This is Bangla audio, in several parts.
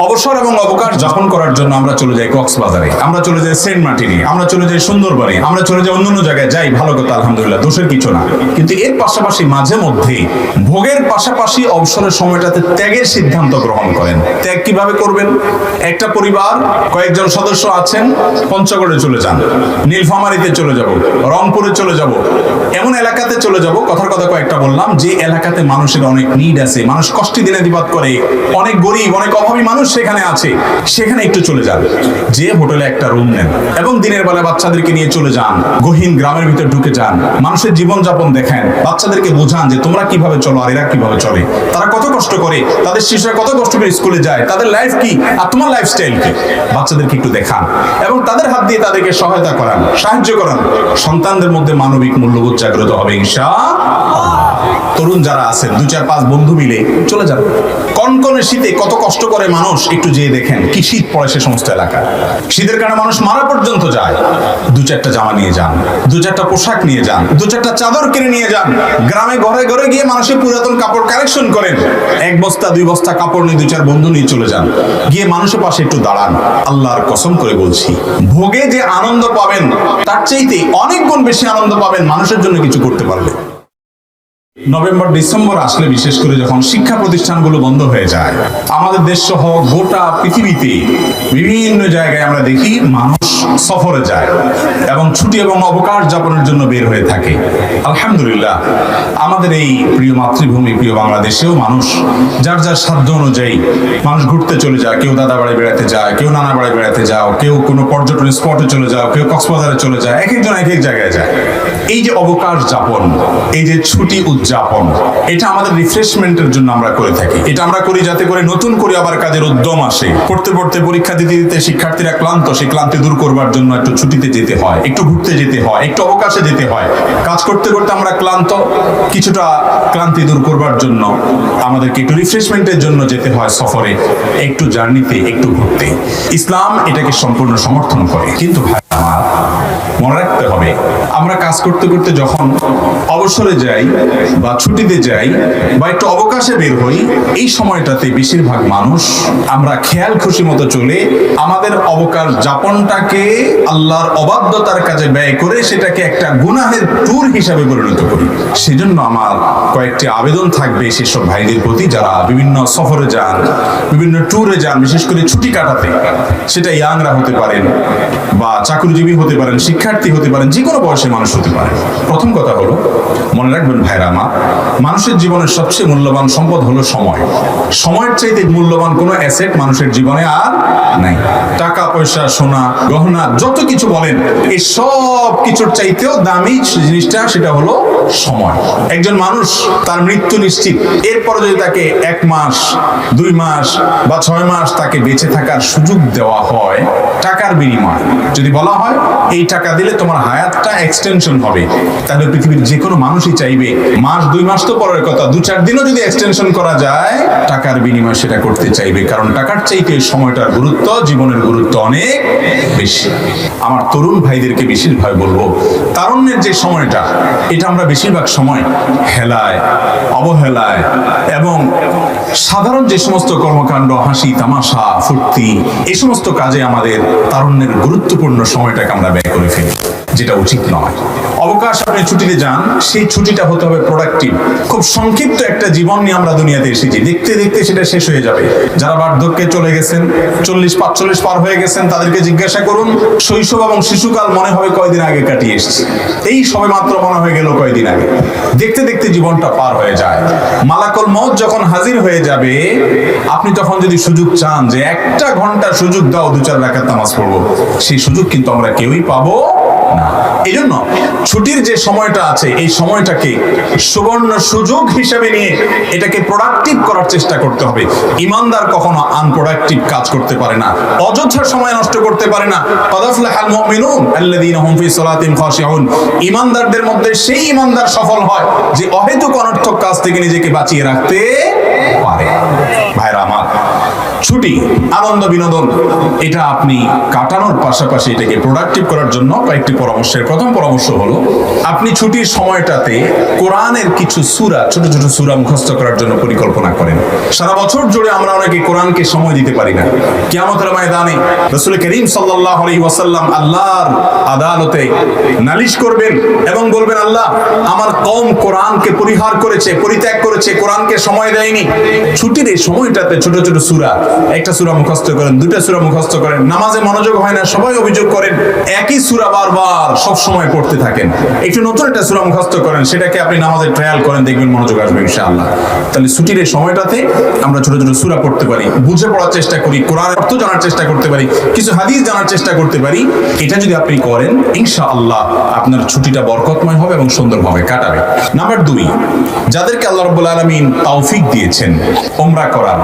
অবসর এবং অবকাশ যাপন করার জন্য আমরা চলে যাই কক্সবাজারে, আমরা চলে যাই সেন্ট মার্টিনে, আমরা চলে যাই সুন্দরবনে, আমরা চলে যাই অন্যান্য জায়গায়, যাই, ভালো কথা, আলহামদুলিল্লাহ, দোষের কিছু না। কিন্তু এর পাশাপাশি মাঝে মধ্যে ভোগের পাশাপাশি অবসরের সময়টাতে ত্যাগের সিদ্ধান্ত গ্রহণ করেন। ত্যাগ কিভাবে করবেন? একটা পরিবার কয়েকজন সদস্য আছেন, পঞ্চগড়ে চলে যান, নীলফামারীতে চলে যাব, রংপুরে চলে যাব, এমন এলাকাতে চলে যাব, কথার কথা কয়েকটা বললাম, যে এলাকাতে মানুষের অনেক নিড আছে, মানুষ কষ্টে দিনাতিপাত করে, অনেক গরিব, অনেক অভাবী মানুষ সেখানে আছে, সেখানে একটু চলে যান, যে হোটেলে একটা রুম নেন এবং দিনের বেলা বাচ্চাদেরকে নিয়ে চলে যান, গহীন গ্রামের ভিতর ঢুকে যান, মানুষের জীবনযাপন দেখেন, বাচ্চাদেরকে বোঝান যে তোমরা কিভাবে চলো আর এরা কিভাবে চলে, তারা কত কষ্ট করে, তাদের শিশুরা কত কষ্ট করে স্কুলে যায়, তাদের লাইফ কি আর তোমার লাইফস্টাইল কি, বাচ্চাদেরকে একটু দেখান এবং তাদের হাত দিয়ে তাদেরকে সহায়তা করান, সাহায্য করান। সন্তানদের মধ্যে মানবিক মূল্যবোধ জাগ্রত হবে ইনশাআল্লাহ। তরুণ যারা আছেন 2-4-5 বন্ধু মিলে চলে যান। কনকনে শীতে কত কষ্ট করে মানুষ, একটু যেয়ে দেখেন কি শীত পড়ে সে সমস্ত এলাকায়। শীতের কারণে মানুষ মারা পর্যন্ত যায়। 2-4টা জামা নিয়ে যান, 2-4টা পোশাক নিয়ে যান, 2-4টা চাদর কিনে নিয়ে যান। গ্রামে ঘরে ঘরে গিয়ে মানুষের পুরাতন কাপড় কালেকশন করেন। 1 বস্তা 2 বস্তা কাপড় নিয়ে 2-4 বন্ধু নিয়ে চলে যান, গিয়ে মানুষের পাশে একটু দাঁড়ান। আল্লাহর কসম করে বলছি, ভোগে যে আনন্দ পাবেন তার চাইতে অনেক গুণ বেশি আনন্দ পাবেন মানুষের জন্য কিছু করতে পারলে। নভেম্বর ডিসেম্বর আসলে বিশেষ করে যখন শিক্ষা প্রতিষ্ঠানগুলো বন্ধ হয়ে যায়, আমাদের দেশ সহ গোটা পৃথিবীতে বিভিন্ন জায়গায় আমরা দেখি মানুষ সফরে যায় এবং ছুটি এবং অবকাশ যাপনের জন্য বের হয়ে থাকে। আলহামদুলিল্লাহ, আমাদের এই প্রিয় মাতৃভূমি প্রিয় বাংলাদেশেও মানুষ যার যার সাধ্য অনুযায়ী মানুষ ঘুরতে চলে যায়। কেউ দাদা বাড়ি বেড়াতে যায়, কেউ নানা বাড়ি বেড়াতে যাও, কেউ কোনো পর্যটন স্পটে চলে যাও, কেউ কক্সবাজারে চলে যায়, এক একজন এক এক জায়গায় যায়। এই যে অবকাশ যাপন, এই যে ছুটি উদযাপন, এটা আমাদের রিফ্রেশমেন্টের জন্য আমরা করে থাকি। এটা আমরা করি যাতে করে নতুন করে আবার কাজের উদ্যম আসে। পড়তে পড়তে পরীক্ষা দিতে দিতে শিক্ষার্থীরা ক্লান্ত, সেই ক্লান্তি দূর করবার জন্য একটু ছুটিতে যেতে হয়, একটু ঘুরতে যেতে হয়, একটু অবকাশে যেতে হয়। কাজ করতে করতে আমরা ক্লান্ত, কিছুটা ক্লান্তি দূর করবার জন্য আমাদেরকে একটু রিফ্রেশমেন্টের জন্য যেতে হয় সফরে, একটু জার্নিতে, একটু ঘুরতে। ইসলাম এটাকে সম্পূর্ণ সমর্থন করে। কিন্তু ভাই আমার, মনে রাখতে হবে, আমরা কাজ করতে করতে যখন অবসরে যাই বা ছুটিতে যাই বা একটু অবকাশে বের হই, এই সময়টাতে বেশিরভাগ মানুষ আমরা খেয়াল খুশি মতো চলে আমাদের অবকাশ যাপনটাকে আল্লাহর অবাধ্যতার কাজে ব্যয় করে সেটাকে একটা গুনাহের ট্যুর হিসাবে পরিণত করি। সেজন্য আমার কয়েকটি আবেদন থাকবে সেসব ভাইদের প্রতি যারা বিভিন্ন সফরে যান, বিভিন্ন ট্যুরে যান, বিশেষ করে ছুটি কাটাতে। সেটা ইয়াংরা হতে পারেন বা চাকরিজীবী হতে পারেন, শিক্ষার্থী হতে পারেন, যে কোনো বয়সে মানুষ হতে পারে। প্রথম কথা হলো, মনে রাখবেন ভাইরা আমার, মানুষের জীবনের সবচেয়ে মূল্যবান সম্পদ হলো সময়। সময়ের চাইতে মূল্যবান কোনো অ্যাসেট মানুষের জীবনে আর নাই। টাকা পয়সা, সোনা গহনা, যত কিছু বলেন, এই সব কিছুর চাইতেও দামি জিনিসটা সেটা হলো সময়। একজন মানুষ তার মৃত্যু নিশ্চিত, এরপর যদি তাকে 1 মাস 2 মাস বা 6 মাস তাকে বেঁচে থাকার সুযোগ দেওয়া হয় টাকার বিনিময়ে, যদি বলা হয় এই টাকা দিলে তোমার হায়াতটা এক্সটেনশন হবে, তাহলে পৃথিবীর যে কোনো মানুষই চাইবে মাস 2 মাস তো পরের কথা, 2-4 দিনও যদি এক্সটেনশন করা যায় টাকার বিনিময়ে সেটা করতে চাইবে। কারণ টাকার চাইতে সময়টার গুরুত্ব, জীবনের গুরুত্ব অনেক বেশি। আমার তরুণ ভাইদেরকে বেশিরভাগ বলবো, তারুণ্যের যে সময়টা, এটা আমরা বেশিরভাগ সময় হেলায়, অবহেলায় এবং সাধারণ যে সমস্ত কর্মকাণ্ড, হাসি তামাশা ফুর্তি, এই সমস্ত কাজে আমাদের তারুণ্যের গুরুত্বপূর্ণ সময়টাকে আমরা ব্যয় করে ফেলি, যেটা উচিত নয়। অবকাশ আপনি ছুটিতে যান, সেই ছুটিটা হতে হবে প্রোডাক্টিভ। খুব সংক্ষিপ্ত একটা জীবন নিয়ে আমরা দুনিয়াতে এসেছি, দেখতে দেখতে সেটা শেষ হয়ে যাবে। যারা বার্ধক্যে চলে গেছেন, 40-45 পার হয়ে গেছেন, তাদেরকে জিজ্ঞাসা করুন শৈশব এবং শিশুকাল মনে হবে কয়দিন আগে কাটিয়ে এসেছি, এই সবে মাত্র মনে হয়ে গেল কয়দিন আগে। দেখতে দেখতে জীবনটা পার হয়ে যায়। মালাকুল মউত যখন হাজির হয়ে যাবে, আপনি তখন যদি সুযোগ চান যে 1 ঘন্টা সুযোগ দাও 2-4 রাকাত নামাজ পড়বো, সেই সুযোগ কিন্তু আমরা কেউই পাবো না। এই জন্য ছুটির যে সময়টা আছে, এই সময়টাকে সুবর্ণ সুযোগ হিসেবে নিয়ে এটাকে প্রোডাক্টিভ করার চেষ্টা করতে হবে। ইমানদার কখনো আনপ্রোডাক্টিভ কাজ করতে পারে না, অযথা সময় নষ্ট করতে পারে না। ক্বাদ আফলাহাল মুমিনুন আল্লাযীনা হুম ফি সালাতিহিম খাশিউন। ইমানদারদের মধ্যে সেই ইমানদার সফল হয় যে অহেতুক অনর্থক কাজ থেকে নিজেকে বাঁচিয়ে রাখতে পারে। ভাইরা আমার, ছুটি, আনন্দ, বিনোদন, এটা আপনি কাটানোর পাশাপাশি এটাকে প্রোডাক্টিভ করার জন্য কয়েকটি পরামর্শের প্রথম পরামর্শ হলো আপনি ছুটির সময়টাতে কোরআনের কিছু সূরা, ছোট ছোট সূরা মুখস্থ করার জন্য পরিকল্পনা করেন। সারা বছর জুড়ে আমরা অনেকে কোরআনকে সময় দিতে পারি না। কিয়ামতের ময়দানে রাসূল করিম সাল্লাল্লাহু আলাইহি ওয়াসাল্লাম আল্লাহর আদালতে নালিশ করবেন এবং বলবেন, আল্লাহ, আমার কওম কোরআনকে পরিহার করেছে, পরিত্যাগ করেছে, কোরআনকে সময় দেয়নি। ছুটির এই সময়টাতে ছোট ছোট সূরা, একটা সূরা মুখস্থ করেন, দুটা সূরা মুখস্থ করেন, নামাজে মনোযোগ হয় না, সবাই অভিযোগ করেন একই সূরা বারবার সব সময় পড়তে থাকেন। একটু নতুন একটা সূরা মুখস্থ করেন, সেটাকে আপনি নামাজে ট্রায়াল করেন, দেখবেন মনোযোগ আসবে ইনশাআল্লাহ। তাহলে ছুটির এই সময়টাতে আমরা ছোট ছোট সূরা পড়তে পারি, বুঝে পড়ার চেষ্টা করি, কোরআনের অর্থ জানার চেষ্টা করতে পারি, কিছু হাদিস জানার চেষ্টা করতে পারি। এটা যদি আপনি করেন ইনশাআল্লাহ আপনার ছুটিটা বরকতময় হবে এবং সুন্দরভাবে কাটাবে। নাম্বার 2, যাদেরকে আল্লাহ রাব্বুল আলামিন তৌফিক দিয়েছেন উমরা করার,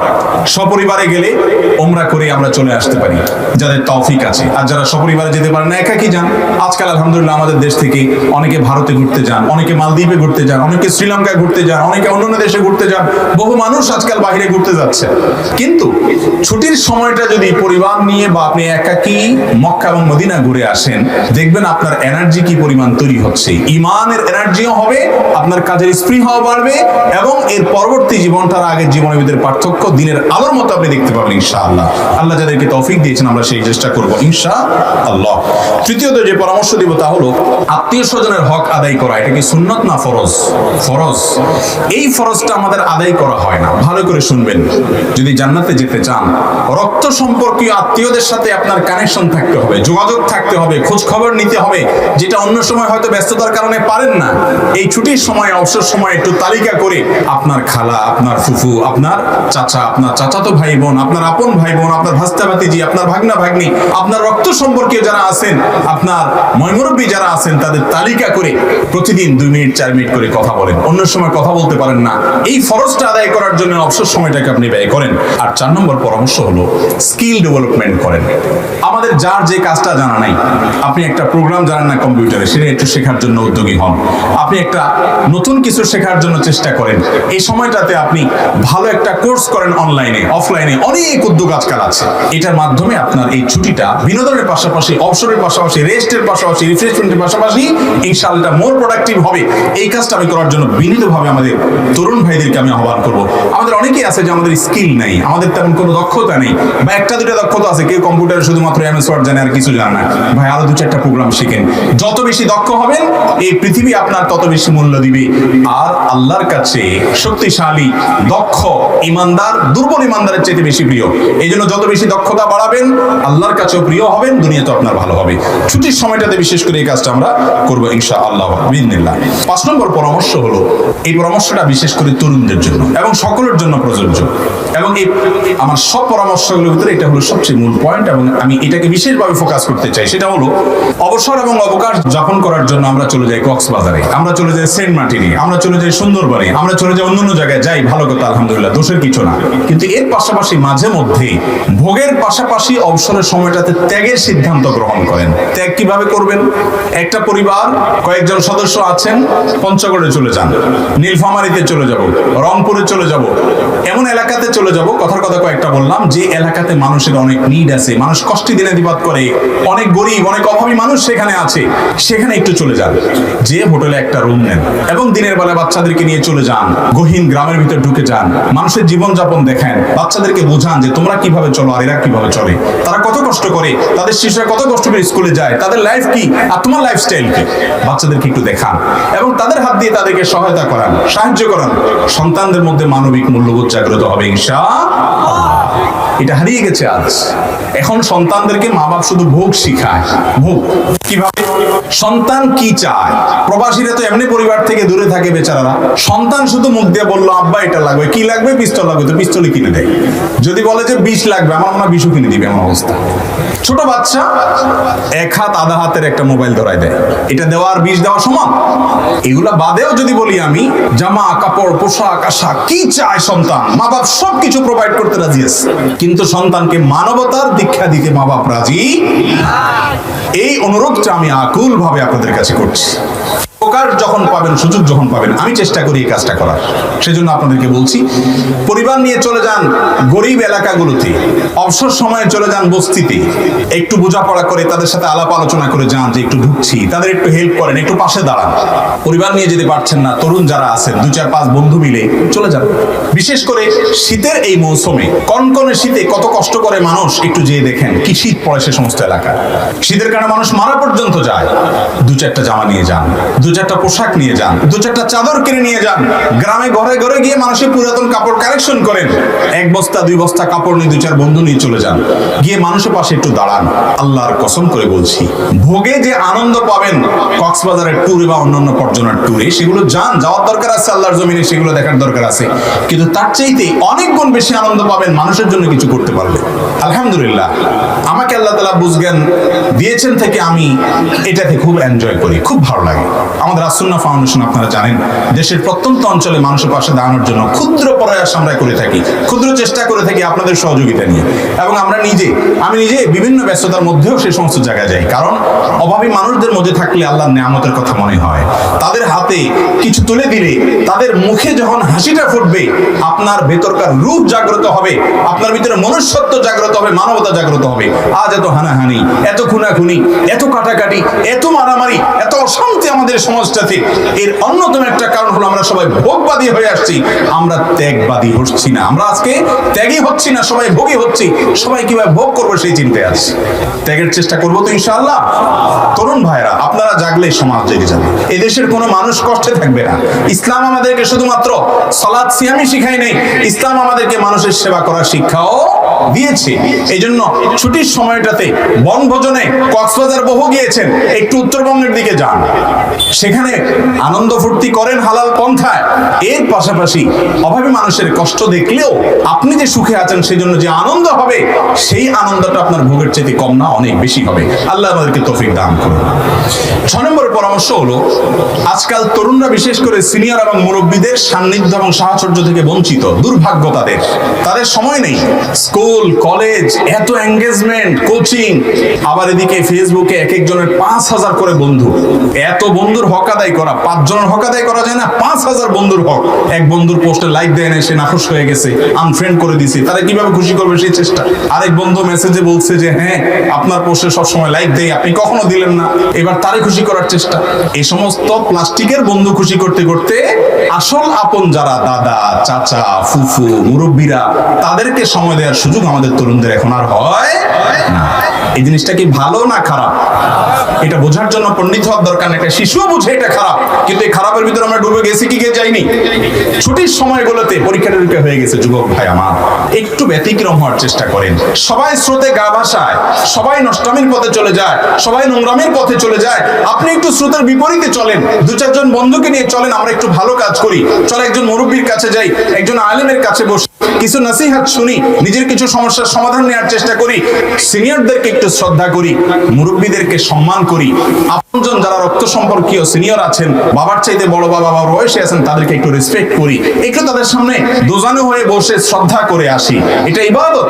সপরিবারে গেলে উমরা করে আমরা চলে আসতে পারি যাদের তৌফিক আছে। আর যারা সপরিবারে যেতে পারেন না, একাকী যান। আজকাল আলহামদুলিল্লাহ আমাদের দেশ থেকে অনেকে ভারতে ঘুরতে যান, অনেকে মালদ্বীপে ঘুরতে যান, অনেকে শ্রীলঙ্কায় ঘুরতে যান, অনেকে অন্যান্য দেশে ঘুরতে যান। বহু মানুষ আজকাল বাইরে ঘুরতে যাচ্ছে। কিন্তু ছুটির সময়টা যদি পরিবার নিয়ে বা আপনি একাকী মক্কা এবং মদিনা ঘুরে আসেন, দেখবেন আপনার এনার্জি কি পরিমাণ তৈরি হচ্ছে। ইমানের এনার্জিও হবে, আপনার কাজের স্পৃহাও বাড়বে এবং এর পরবর্তী জীবনটার আগের জীবনের ভিতরে পার্থক্য দিনের আলোর মতো আপনি দেখতে পাবেন ইনশাআল্লাহ। আল্লাহ যাদেরকে তৌফিক দিয়েছেন আমরা সেই চেষ্টা করব ইনশাআল্লাহ। তৃতীয়ত যে পরামর্শ দিব তা হলো আত্মীয় স্বজনের হক আদায় করা। এটা কি সুন্নত না ফরজ? ফরজ। এই ফরজটা আমাদের আদায় করা হয় না। ভালো করে শুনবেন, যদি জান্নাতে যেতে চান রক্ত সম্পর্কীয় আত্মীয়দের সাথে আপনার কানেকশন থাকতে হবে, যোগাযোগ থাকতে হবে, খোঁজ খবর নিতে হবে, যেটা অন্য সময় হয়তো ব্যস্ততার কারণে পারেন না। এই ছুটির সময়, অবসর সময় একটু তালিকা করে আপনার খালা, আপনার ফুফু, আপনার চাচা, আপনার চাচাতো ভাই বোন, আপনার আপন ভাই বোন, আপনার ভাস্তা ভাতিজি, আপনার ভাগনা ভাগ্নি, আপনার রক্ত সম্পর্কীয় যারা আছেন, আপনার ময়মুরব্বী যারা আছেন, তাদের তালিকা করে প্রতিদিন 2 মিনিট 4 মিনিট করে কথা বলেন। অন্য সময় কথা বলতে পারেন না, এই ফরজটা আদায় করার জন্য অবসর সময়টাকে আপনি ব্যয় করেন। আর 4 নম্বর পরামর্শ হলো স্কিল ডেভেলপমেন্ট করেন। আমাদের যার যে কাজটা জানা নাই, আপনি একটা প্রোগ্রাম জানেন না কম্পিউটারে, সেটা একটু শেখার জন্য উদ্যোগী হন। আপনি একটা নতুন কিছু শেখার জন্য চেষ্টা করেন। এই সময়টাতে আপনি ভালো একটা কোর্স করেন, অনলাইনে অফলাইনে অনেক উদ্যোগ আজকাল আছে। এটার মাধ্যমে আপনার এই ছুটিটা বিনোদনের পাশাপাশি, অবসরের পাশাপাশি, রেস্টের পাশাপাশি, রিফ্রেশমেন্টের পাশাপাশি ইনশাআল্লাহ মোর প্রোডাক্টিভ হবে। এই কাজটা আমি করার জন্য বিনীতভাবে আমাদের তরুণ ভাইদেরকে আমি আহ্বান করব। আমাদের অনেকেই আছে যে আমাদের স্কিল নেই, আমাদের তেমন কোনো দক্ষতা নেই, বা একটা দুটা দক্ষতা আছে, কেউ কম্পিউটারে শুধুমাত্র MS ওয়ার্ড জানে আর কিছু জানে না। ভাই আরো 2-4টা প্রোগ্রাম শিখেন। যত বেশি দক্ষ হবেন এই পৃথিবী আপনার তত বেশি মূল্য দিবে। আর আল্লাহর কাছে শক্তিশালী, দক্ষ ইমানদার দুর্বল ইমানদারের চেয়ে বেশি প্রিয়। এই জন্য যত বেশি দক্ষতা বাড়াবেন আল্লাহর কাছেও প্রিয় হবেন, দুনিয়া তো আপনার ভালো হবে। ছুটির সময়টাতে বিশেষ করে এই কাজটা আমরা করবো ইনশাআল্লাহ বিইজনিল্লাহ। 5 নম্বর পরামর্শ হলো, এই পরামর্শটা বিশেষ করে তরুণদের জন্য এবং সকলের জন্য প্রযোজ্য। এবং এই আমার সব পরামর্শগুলোর ভিতরে এটা হলো সবচেয়ে মূল পয়েন্ট এবং আমি এটাকে বিশেষভাবে ফোকাস করতে চাই। সেটা হলো অবসর এবং অবকাশ যাপন করার জন্য আমরা চলে যাই কক্সবাজারে, আমরা চলে যাই সেন্ট মার্টিনে, আমরা চলে যাই সুন্দরবনে, আমরা চলে যাই অন্যান্য জায়গায়, যাই ভালো কথা আলহামদুলিল্লাহ, দোষের কিছু না। কিন্তু এর পাশাপাশি মাঝে মধ্যে ভোগের পাশাপাশি অবসরের সময়টাতে ত্যাগের সিদ্ধান্ত গ্রহণ করেন। ত্যাগ কিভাবে করবেন? একটা পরিবার কয়েকজন সদস্য আছেন, পঞ্চগড়ে চলে যান, নীলফামারীতে চলে যাব, রংপুরে চলে যাব, এমন এলাকাতে চলে যাব, কথার কথা কয়েকটা বললাম, যে এলাকাতে মানুষের অনেক নিড আছে, মানুষ কষ্টে দিনাতিপাত করে, অনেক গরিব, অনেক অভাবী মানুষ সেখানে আছে, সেখানে একটু চলে যান, যে হোটেলে একটা রুম নেন এবং দিনের বেলা বাচ্চাদেরকে নিয়ে চলে যান, গহীন গ্রামের ভিতর ঢুকে যান, মানুষের জীবনযাপন দেখেন, বাচ্চাদেরকে বোঝান যে তোমরা কিভাবে চলো আর এরা কিভাবে চলে, তারা কত কষ্ট করে, তাদের শিশুরা কত কষ্ট করে স্কুলে যায়, তাদের লাইফ কি আর তোমার লাইফস্টাইল কি, বাচ্চাদেরকে একটু দেখান এবং তাদের হাত দিয়ে তাদেরকে সহায়তা করান, সাহায্য করান। সন্তানদের মধ্যে মানবিক মূল্যবোধ জাগ্রত হবে ইনশাআল্লাহ। এটা হারিয়ে গেছে আজ। এখন সন্তানদেরকে মা বাপ শুধু ভোগ শিখায়। ভোগ কিভাবে, সন্তান কি চায়। প্রবাসীরা তো এমনি পরিবার থেকে দূরে থাকে বেচারারা, সন্তান শুধু মুখ দিয়ে বললো আব্বা এটা লাগবে, কি লাগবে, পিস্তল লাগবে, তো পিস্তলই কিনে দেয়। যদি বলে যে বিষ লাগবে, আমার মনে হয় বিষও কিনে দিবে, এমন অবস্থা। ছোট বাচ্চা 1 হাত আধা হাতের একটা মোবাইল ধরায় দেয়, এটা দেওয়া আর বিষ দেওয়া সমান। এগুলা বাদেও যদি বলি আমি, জামা কাপড় পোশাক আশাক কি চায় সন্তান, মা বাপ সবকিছু প্রোভাইড করতে রাজি আছে, কিন্তু সন্তানকে মানবতার দীক্ষা দিতে মা বাপ রাজি। এই অনুরোধটা আমি আকুল ভাবে আপনাদের কাছে করছি। অবকাশ যখন পাবেন, সুযোগ যখন পাবেন, আমি চেষ্টা করি এই কাজটা করার। সেজন্য আপনাদেরকে বলছি, পরিবার নিয়ে চলে যান গরিব এলাকাগুলোতে, অবসর সময়ে চলে যান বস্তিতে, একটু বোঝাপড়া করে তাদের সাথে আলাপ আলোচনা করে যান যে একটু ঢুকছি, তাদের একটু হেল্প করেন, একটু পাশে দাঁড়ান। পরিবার নিয়ে যেতে পারছেন না, তরুণ যারা আছেন 2-4-5 বন্ধু মিলে চলে যান। বিশেষ করে শীতের এই মৌসুমে, কনকনে শীতে কত কষ্ট করে মানুষ, একটু যেয়ে দেখেন কি শীত পড়ে সে সমস্ত এলাকা। শীতের কারণে মানুষ মারা পর্যন্ত যায়। 2-4টা জামা নিয়ে যান, 2-4টা পোশাক নিয়ে যান, 2-4টা চাদর কিনে নিয়ে যান। গ্রামে ঘরে ঘরে গিয়ে মানুষের পুরাতন কাপড় কালেকশন করেন, 1 বস্তা 2 বস্তা কাপড় নিয়ে 2-4 বন্ধু নিয়ে চলে যান, গিয়ে মানুষের পাশে একটু দাঁড়ান। আল্লাহর কসম করে বলছি, ভোগে যে আনন্দ পাবেন কক্সবাজারের ট্যুরে বা অন্যান্য পর্যটন ট্যুরে, সেগুলো যাওয়ার দরকার আছে, আল্লাহর জমিনে সেগুলো দেখার দরকার আছে, কিন্তু তার চাইতে অনেক গুণ বেশি আনন্দ পাবেন মানুষের জন্য কিছু করতে পারলে। আলহামদুলিল্লাহ, আমাকে আল্লাহ তাআলা বুঝজ্ঞান দিয়েছেন থেকে আমি এটাকে খুব এনজয় করি, খুব ভালো লাগে। আমাদের আসুন্নাহ ফাউন্ডেশন, আপনারা জানেন, দেশের প্রত্যন্ত অঞ্চলে মানুষের পাশে দাঁড়ানোর জন্য ক্ষুদ্র প্রয়াস আমরা করে থাকি, ক্ষুদ্র চেষ্টা করে থাকি আপনাদের সহযোগিতা নিয়ে। এবং আমি নিজে বিভিন্ন ব্যস্ততার মধ্যেও সেই সমস্ত জায়গায় যাই, কারণ অভাবী মানুষদের মধ্যে থাকলে আল্লাহর নিয়ামতের কথা মনে হয়। তাদের হাতে কিছু তুলে দিলে, তাদের মুখে যখন হাসিটা ফুটবে, আপনার ভেতরকার রূপ জাগ্রত হবে, আপনার ভিতরে মনুষ্যত্ব জাগ্রত হবে, মানবতা জাগ্রত হবে। আজ এত হানাহানি, এত খুনাখুনি, এত কাটাকাটি, এত মারামারি, এত অশান্তি আমাদের সমাজটাতে, এর অন্যতম একটা কারণ হলো আমরা সবাই ভোগবাদী হয়ে আসছি, আমরা ত্যাগবাদী হচ্ছি না। আমরা আজকে ত্যাগী হচ্ছি না, সবাই ভোগী হচ্ছি। সবাই কিভাবে ভোগ করবো সেই চিন্তায় আছি। ত্যাগের চেষ্টা করবো তো ইনশাআল্লাহ। তরুণ ভাইরা, আপনারা জাগলে সমাজ জেগে যাবে, এদেশের কোনো মানুষ কষ্টে থাকবে না। ইসলাম আমাদেরকে শুধুমাত্র সালাত সিয়ামই শিখায় নাই, ইসলাম আমাদেরকে মানুষের সেবা করার শিক্ষাও দিয়েছে। এই জন্য ছুটির সময়টাতে বনভোজনে কক্সবাজার বহু গিয়েছেন, একটু উত্তরবঙ্গের দিকে যান, সেখানে আনন্দ ফুর্তি করেন হালাল পন্থায়। এর পাশাপাশি অভাবী মানুষের কষ্ট দেখলেও আপনি যে সুখে আছেন সেই জন্য যে আনন্দ হবে, সেই আনন্দটা আপনার ভোগের চাইতে কম না, অনেক বেশি হবে। আল্লাহ আমাদেরকে তৌফিক দান করুন। 6 নম্বর পরামর্শ হলো, আজকাল তরুণরা বিশেষ করে সিনিয়র এবং মুরব্বীদের সান্নিধ্য এবং সাহচর্য থেকে বঞ্চিত। দুর্ভাগ্য তাদের সময় নেই। স্কুল কলেজ, এত এঙ্গেজমেন্ট, কোচিং, আবার এদিকে ফেসবুকে এক একজনের 5000 করে বন্ধু। এত বন্ধুর হক আদায় করা, 5 জনের হক আদায় করা যায় না, 5000 বন্ধুর হক। এক বন্ধুর পোস্টে লাইক দেয় না, সে নাখুশ হয়ে গেছে, আনফ্রেন্ড করে দিছে। তারা কিভাবে খুশি করবে সেই চেষ্টা। আরেক বন্ধু মেসেজে বলছে যে হ্যাঁ, আপনার পোস্টে সবসময় লাইক দেই, আপনি কখনো দিলেন না, এবার তারে খুশি করার চেষ্টা। এই সমস্ত প্লাস্টিকের বন্ধু খুশি করতে করতে আসল আপন যারা দাদা, চাচা, ফুফু, মুরব্বীরা, তাদেরকে সময় দেওয়ার সুযোগ আমাদের তরুণদের এখন আর হয় না। এই জিনিসটা কি ভালো না খারাপ, এটা বোঝার জন্য পণ্ডিত হওয়ার দরকার নেই। একটা শিশুও বুঝে এটা খারাপ, কিন্তু এই খারাপের ভিতরে আমরা ডুবে গেছি কি যাইনি? ছুটির সময়গুলোতে পরীক্ষা টরীক্ষা হয়ে গেছে, যুবক ভাই আমার, একটু ব্যতিক্রম হওয়ার চেষ্টা করেন। সবাই স্রোতে গা ভাসায়, সবাই নষ্টামির পথে চলে যায়, সবাই নোংরামির পথে চলে যায়, আপনি একটু স্রোতের বিপরীতে চলেন। 2-4 জন বন্ধুকে নিয়ে চলেন, আমরা একটু ভালো কাজ করি। চলে একজন মুরব্বীর কাছে যাই, একজন আলেমের কাছে বসে কিছু নসিহত শুনি, নিজের কিছু সমস্যার সমাধান নেওয়ার চেষ্টা করি, সিনিয়রদেরকে একটু শ্রদ্ধা করি, মুরব্বীদেরকে সম্মান করি। আপনজন যারা রক্ত সম্পর্কীয় সিনিয়র আছেন, বাবার চাইতে বড় বাবা বয়সে আছেন, তাদেরকে একটু রেসপেক্ট করি, একটু তাদের সামনে দোজানো হয়ে বসে শ্রদ্ধা করে আসি। এটা ইবাদত।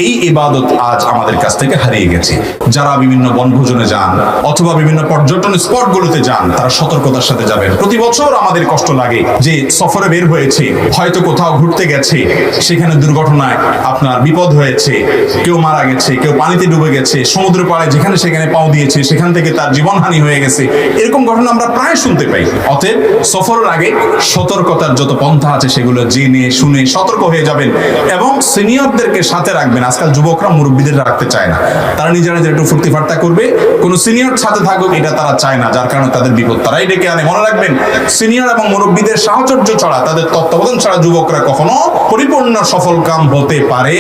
এই ইবাদত আজ আমাদের কাছ থেকে হারিয়ে গেছে। যারা বিভিন্ন বনভোজনে যান অথবা বিভিন্ন পর্যটন স্পটগুলোতে যান, তারা সতর্কতার সাথে যাবেন। প্রতি বছর আমাদের কষ্ট লাগে যে সফরে বের হয়েছে, হয়তো কোথাও ঘুরতে গেছে, সেখানে দুর্ঘটনায় আপনার বিপদ হয়েছে, কেউ মারা গেছে, কেউ পানিতে ডুবে গেছে, সমুদ্র পাড়ে যেখানে সেখানে পাও দিয়েছে, সেখান থেকে তার জীবনহানি হয়ে গেছে। এরকম ঘটনা আমরা প্রায় শুনতে পাই। অতএব সফরের আগে সতর্কতার যত পন্থা আছে সেগুলো জেনে শুনে সতর্ক হয়ে যাবেন এবং সিনিয়রদেরকে সাথে রাখবেন। আজকাল যুবকরা মুরব্বীদের রাখতে চায় না, তারা নিজেরা একটু ফুর্তি ফার্তা করবে, কোন সিনিয়র সাথে থাকুক এটা তারা চায় না, যার কারণে তাদের বিপদ তারাই ডেকে আনে। মনে রাখবেন, সিনিয়র এবং মুরব্বীদের সাহচর্য ছাড়া, তাদের তত্ত্বাবধান ছাড়া যুবকরা কখনো পরিপূর্ণ সফল কাম হতে পারে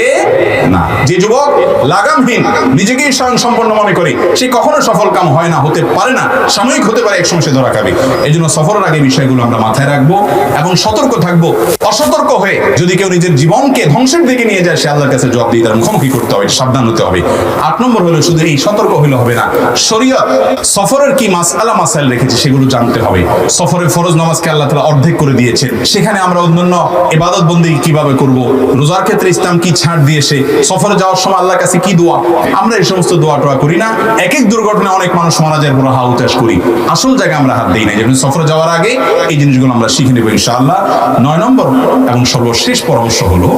না। যে যুবক লাগামহীন, নিজেকেই স্বয়ংসম্পন্ন মনে করে, সে কখনো সফল কাম হয় না, হতে পারে না, সাময়িক হতে পারে, একসময় সে ধরা খাবে। এই জন্য সফরের আগে বিষয়গুলো আমরা মাথায় রাখবো এবং সতর্ক থাকবো। অসতর্ক হয়ে যদি কেউ নিজের জীবনকে ধ্বংসের দিকে নিয়ে যায়, সে আল্লাহর কাছে জবাব দিয়ে তার মুখোমুখি করতে হবে, সাবধান হতে হবে। 8 নম্বর হলো, শুধু এই সতর্ক হলে হবে না, শরীয়ত সফরের কি মাসআলা মাসাইল রেখেছে সেগুলো জানতে হবে। সফরে ফরজ নামাজকে আল্লাহ তাআলা অর্ধেক করে দিয়েছেন, সেখানে আমরা অন্যান্য ইবাদত বন্দেগী কিভাবে করব, রোজার ক্ষেত্রে ইসলাম কি ছাড় দিয়েছে, সফরে যাওয়ার সময় আল্লাহর কাছে কি দোয়া, আমরা এই সমস্ত দোয়া টোয়া করি না। এক এক দুর্ঘটনায় অনেক মানুষ মারা যায়, পুরো হা উতাস করি, আসল জায়গায় আমরা হাত দিই না। যেমন সফরে যাওয়ার আগে এই জিনিসগুলো আমরা শিখে নেব ইনশাআল্লাহ। 9 নম্বর এবং সর্বশেষ পরামর্শ হলো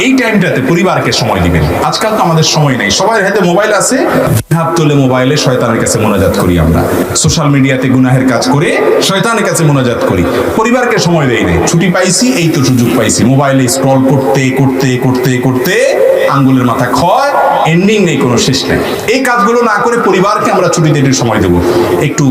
এই টাইমটাতে পরিবারকে সময় দিবেন। আজকাল তো আমাদের সময় নেই, সবাই হাতে মোবাইল আছে, হাত তুলে মোবাইলে শয়তানের কাছে মোনাজাত করি, আমরা সোশ্যাল মিডিয়াতে গুনাহের কাজ করে শয়তানের কাছে মোনাজাত করি, পরিবারকে সময় দেই না। ছুটি পাইছি, এই তো সুযোগ পাইছি, মোবাইলে স্ক্রল করতে করতে করতে করতে আঙ্গুলের মাথা ক্ষয়, এন্ডিং নেই, কোনো শেষ নেই। এই কাজগুলো না করে পরিবারকে আমরা ছুটিতে একটু সময় দেবো, একটু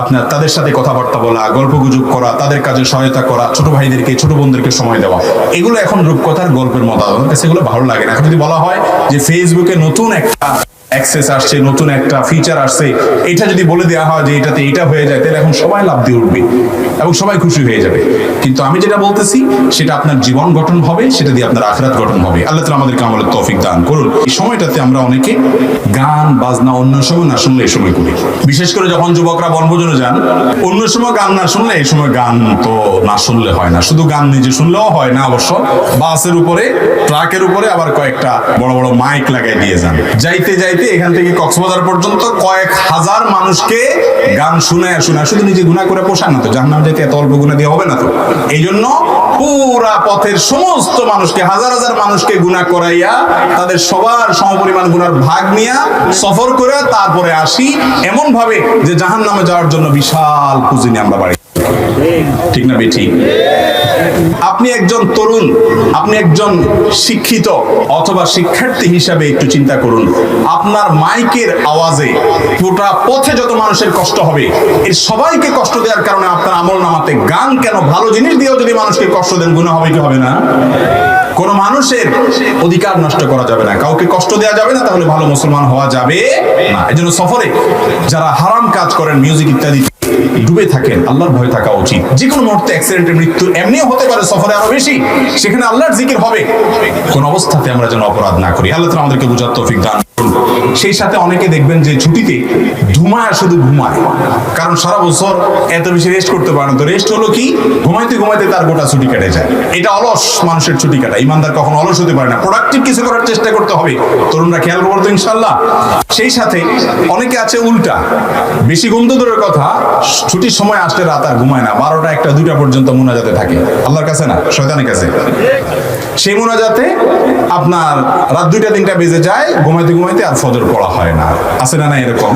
আপনার তাদের সাথে কথাবার্তা বলা, গল্প গুজব করা, তাদের কাজে সহায়তা করা, ছোট ভাইদেরকে ছোট বোনদেরকে সময় দেওয়া, এগুলো এখন রূপকথার গল্পের মতো, আমার কাছে এগুলো ভালো লাগে না। এখন যদি বলা হয় যে ফেসবুকে নতুন একটা অ্যাক্সেস আসছে, নতুন একটা ফিচার আসছে, এটা যদি বলে দেওয়া হয় যে এটাতে এটা হয়ে যায়, তাহলে এখন সবাই লাভ দিয়ে উঠবে এবং সবাই খুশি হয়ে যাবে। কিন্তু আমি যেটা বলতেছি সেটা আপনার জীবন গঠন হবে, সেটা দিয়ে আপনার আখিরাত গঠন হবে। আল্লাহ তাআলা আমাদেরকে আমলের তৌফিক দান করুন। এই সময়টাতে আমরা অনেকে গান বাজনা অন্য সময় না শুনলে এই সময় করি, বিশেষ করে যখন যুবকরা বনভোজনে যান, অন্য সময় গান না শুনলে এই সময় গান তো না শুনলে হয় না। শুধু গান নিজে শুনলেও হয় না অবশ্য, বাসের উপরে ট্রাকের উপরে আবার কয়েকটা বড় বড় মাইক লাগাই দিয়ে যান, যাইতে যাইতে এখান থেকে কক্সবাজার পর্যন্ত কয়েক হাজার মানুষকে গান শুনে শুধু নিজে গুনাহ করে পোষায় না তো, জাহান্নামে যেতে এত অল্প গুনাহ দিয়ে হবে না তো। এই জন্য পুরা পথের সমস্ত মানুষকে, হাজার হাজার মানুষকে গুনাহ করাইয়া তাদের সবার সমপরিমাণ গুনার ভাগ নিয়া সফর করে তারপরে আসি, এমন ভাবে যে জাহান্নামে যাওয়ার জন্য বিশাল পুঁজি নিয়ে আমরা বাড়ি। ঠিক না বেঠিক? আপনি একজন তরুণ, আপনি একজন শিক্ষিত অথবা শিক্ষার্থী হিসাবে একটু চিন্তা করুন, আপনার মাইকের আওয়াজে পুরো পথে যত মানুষের কষ্ট হবে, এর সবাইকে কষ্ট দেওয়ার কারণে আপনার আমলনামাতে গান কেন, ভালো জিনিস দিয়েও যদি মানুষকে কষ্ট দেন, গুনাহ হবে কি হবে না? কোন মানুষের অধিকার নষ্ট করা যাবে না, কাউকে কষ্ট দেওয়া যাবে না, তাহলে ভালো মুসলমান হওয়া যাবে না। এজন্য সফরে যারা হারাম কাজ করেন, মিউজিক ইত্যাদি ডুবে থাকেন, আল্লাহর ভয় থাকা উচিত। যে কোনো মুহূর্তে অ্যাক্সিডেন্টে মৃত্যু এমনিও হতে পারে, সফরে আরো বেশি, সেখানে আল্লাহর জিকির হবে। কোন অবস্থাতে আমরা যেন অপরাধ না করি। আল্লাহ তাআলা আমাদেরকে বুঝার তৌফিক দান করুন। সেই সাথে অনেকে দেখবেন যে ছুটিতে ঘুমায়, শুধু ঘুমায়, কারণ সারা বছর এত বেশি রেস্ট করতে পারে না। তো রেস্ট হলো কি, ঘুমাইতে ঘুমাইতে তার গোটা ছুটি কেটে যায়। এটা অলস মানুষের ছুটি কাটা। ইমানদার কখনো অলস হতে পারে না, প্রোডাক্টিভ কিছু করার চেষ্টা করতে হবে। তরুণরা খেয়াল করবো ইনশাআল্লাহ। সেই সাথে অনেকে আছে উল্টা, বেশি ঘুম তো দূরের কথা, ছুটির সময় আসলে রাত আর ঘুমায় না, 12টা 1টা 2টা পর্যন্ত মুনাজাতে থাকে, আল্লাহর কাছে না শয়তানের কাছে। সেই মুনাজাতে আপনার রাত 2টা 3টা বেজে যায়, ঘুমাইতে ঘুমাইতে আর ফজর পড়া হয় না। আছে না না এরকম?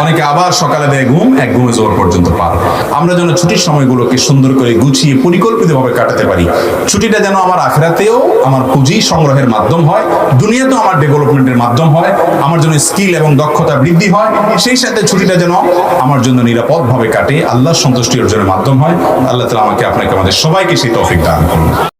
অনেকে আবার সকালে দেয় ঘুম, এক ঘুমে জোর পর্যন্ত পার। আমরা যেন ছুটির সময়গুলোকে সুন্দর করে গুছিয়ে পরিকল্পিতভাবে কাটাতে পারি। ছুটিটা যেন আমার আখিরাতেও আমার পুঁজি সংগ্রহের মাধ্যম হয়, দুনিয়াতেও আমার ডেভেলপমেন্টের মাধ্যম হয়, আমার জন্য স্কিল এবং দক্ষতা বৃদ্ধি হয়। সেই সাথে ছুটিটা যেন আমার জন্য নিরাপদভাবে কাটে, আল্লাহর সন্তুষ্টি অর্জনের মাধ্যম হয়। আল্লাহ তাআলা আমাকে আপনাকে আমাদের সবাইকে সেই তৌফিক দান করুন।